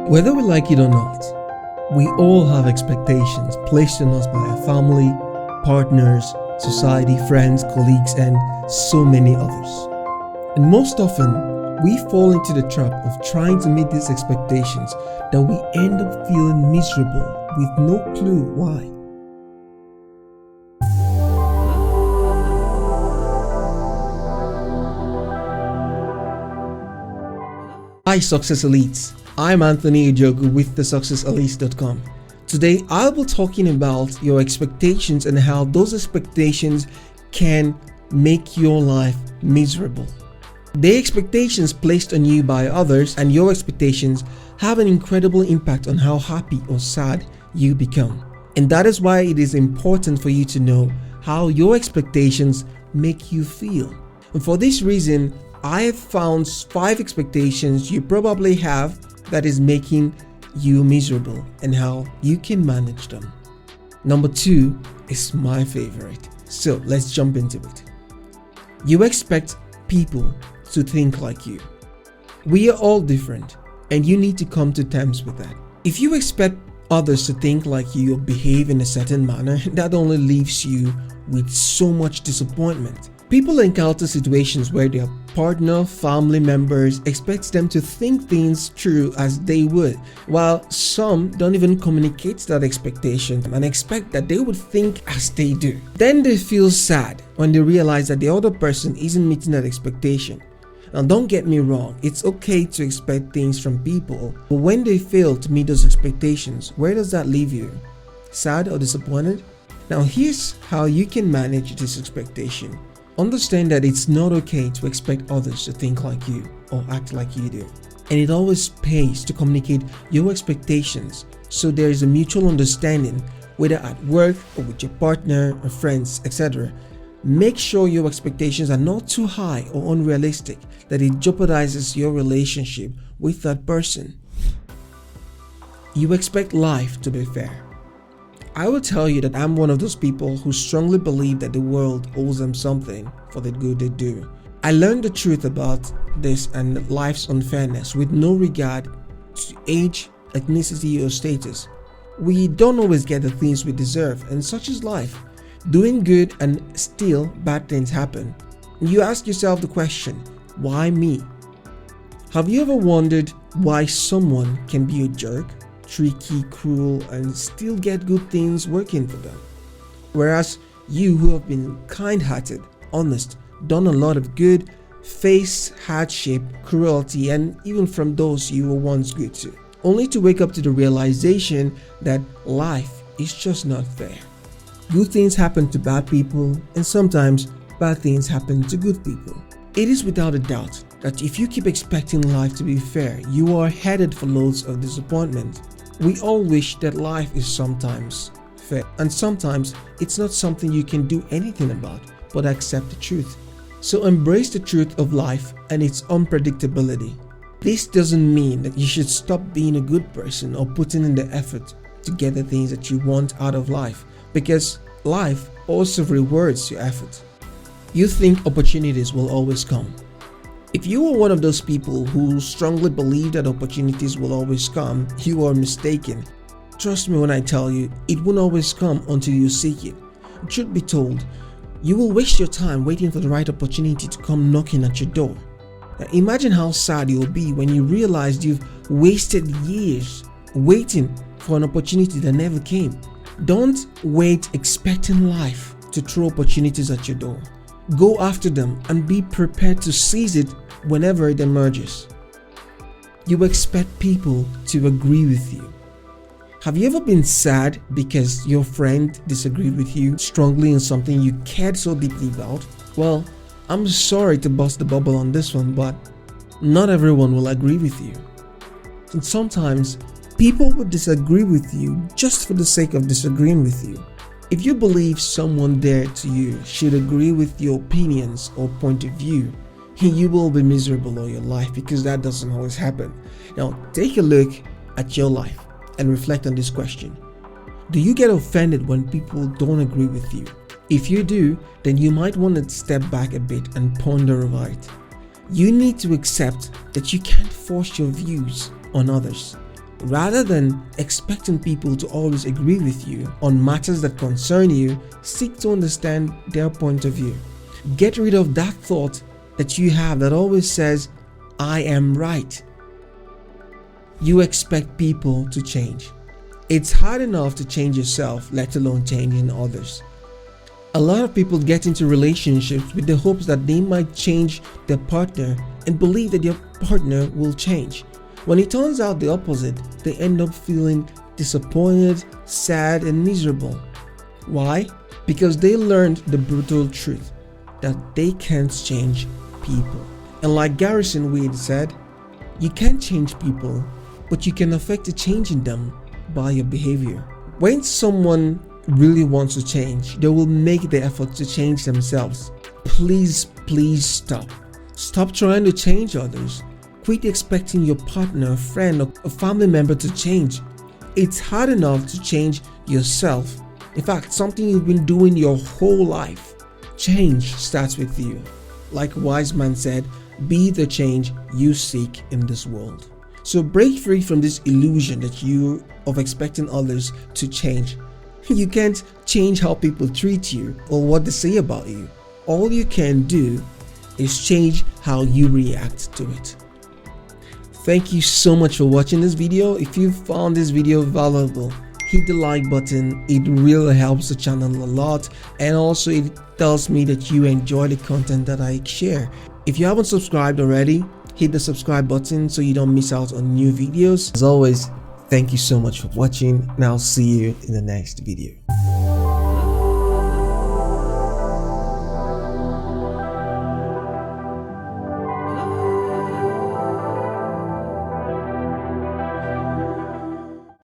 Whether we like it or not, we all have expectations placed on us by our family, partners, society, friends, colleagues, and so many others. And most often, we fall into the trap of trying to meet these expectations that we end up feeling miserable with no clue why. Hi Success Elites, I'm Anthony Ujogu with thesuccesselite.com. Today I'll be talking about your expectations and how those expectations can make your life miserable. The expectations placed on you by others and your expectations have an incredible impact on how happy or sad you become. And that is why it is important for you to know how your expectations make you feel. And for this reason, I have found 5 expectations you probably have that is making you miserable and how you can manage them. Number 2 is my favorite. So let's jump into it. You expect people to think like you. We are all different and you need to come to terms with that. If you expect others to think like you or behave in a certain manner, that only leaves you with so much disappointment. People encounter situations where their partner, family members expect them to think things through as they would, while some don't even communicate that expectation and expect that they would think as they do. Then they feel sad when they realize that the other person isn't meeting that expectation. Now don't get me wrong, it's okay to expect things from people, but when they fail to meet those expectations, where does that leave you? Sad or disappointed? Now here's how you can manage this expectation. Understand that it's not okay to expect others to think like you or act like you do. And it always pays to communicate your expectations so there is a mutual understanding, whether at work or with your partner or friends, etc. Make sure your expectations are not too high or unrealistic that it jeopardizes your relationship with that person. You expect life to be fair. I will tell you that I'm one of those people who strongly believe that the world owes them something for the good they do. I learned the truth about this and life's unfairness with no regard to age, ethnicity, or status. We don't always get the things we deserve, and such is life. Doing good and still bad things happen. You ask yourself the question, why me? Have you ever wondered why someone can be a jerk, tricky, cruel, and still get good things working for them? Whereas you who have been kind-hearted, honest, done a lot of good, face hardship, cruelty, and even from those you were once good to, only to wake up to the realization that life is just not fair. Good things happen to bad people, and sometimes bad things happen to good people. It is without a doubt that if you keep expecting life to be fair, you are headed for loads of disappointment. We all wish that life is sometimes fair, and sometimes it's not something you can do anything about, but accept the truth. So embrace the truth of life and its unpredictability. This doesn't mean that you should stop being a good person or putting in the effort to get the things that you want out of life, because life also rewards your effort. You think opportunities will always come. If you are one of those people who strongly believe that opportunities will always come, you are mistaken. Trust me when I tell you, it won't always come until you seek it. Truth be told, you will waste your time waiting for the right opportunity to come knocking at your door. Now, imagine how sad you'll be when you realize you've wasted years waiting for an opportunity that never came. Don't wait expecting life to throw opportunities at your door. Go after them and be prepared to seize it whenever it emerges. You expect people to agree with you. Have you ever been sad because your friend disagreed with you strongly on something you cared so deeply about? Well, I'm sorry to bust the bubble on this one, but not everyone will agree with you. And sometimes people will disagree with you just for the sake of disagreeing with you. If you believe someone dear to you should agree with your opinions or point of view, you will be miserable all your life because that doesn't always happen. Now, take a look at your life and reflect on this question. Do you get offended when people don't agree with you? If you do, then you might want to step back a bit and ponder over it. You need to accept that you can't force your views on others. Rather than expecting people to always agree with you on matters that concern you, seek to understand their point of view. Get rid of that thought that you have that always says, I am right. You expect people to change. It's hard enough to change yourself, let alone changing others. A lot of people get into relationships with the hopes that they might change their partner and believe that their partner will change. When it turns out the opposite, they end up feeling disappointed, sad, and miserable. Why? Because they learned the brutal truth that they can't change people. And like Garrison Wade said, you can't change people, but you can affect the change in them by your behavior. When someone really wants to change, they will make the effort to change themselves. Please stop. Stop trying to change others. Quit expecting your partner, friend, or a family member to change. It's hard enough to change yourself. In fact, something you've been doing your whole life. Change starts with you. Like a wise man said, be the change you seek in this world. So break free from this illusion that you of expecting others to change. You can't change how people treat you or what they say about you. All you can do is change how you react to it. Thank you so much for watching this video. If you found this video valuable, hit the like button. It really helps the channel a lot, and also it tells me that you enjoy the content that I share. If you haven't subscribed already, hit the subscribe button so you don't miss out on new videos. As always, thank you so much for watching, and I'll see you in the next video.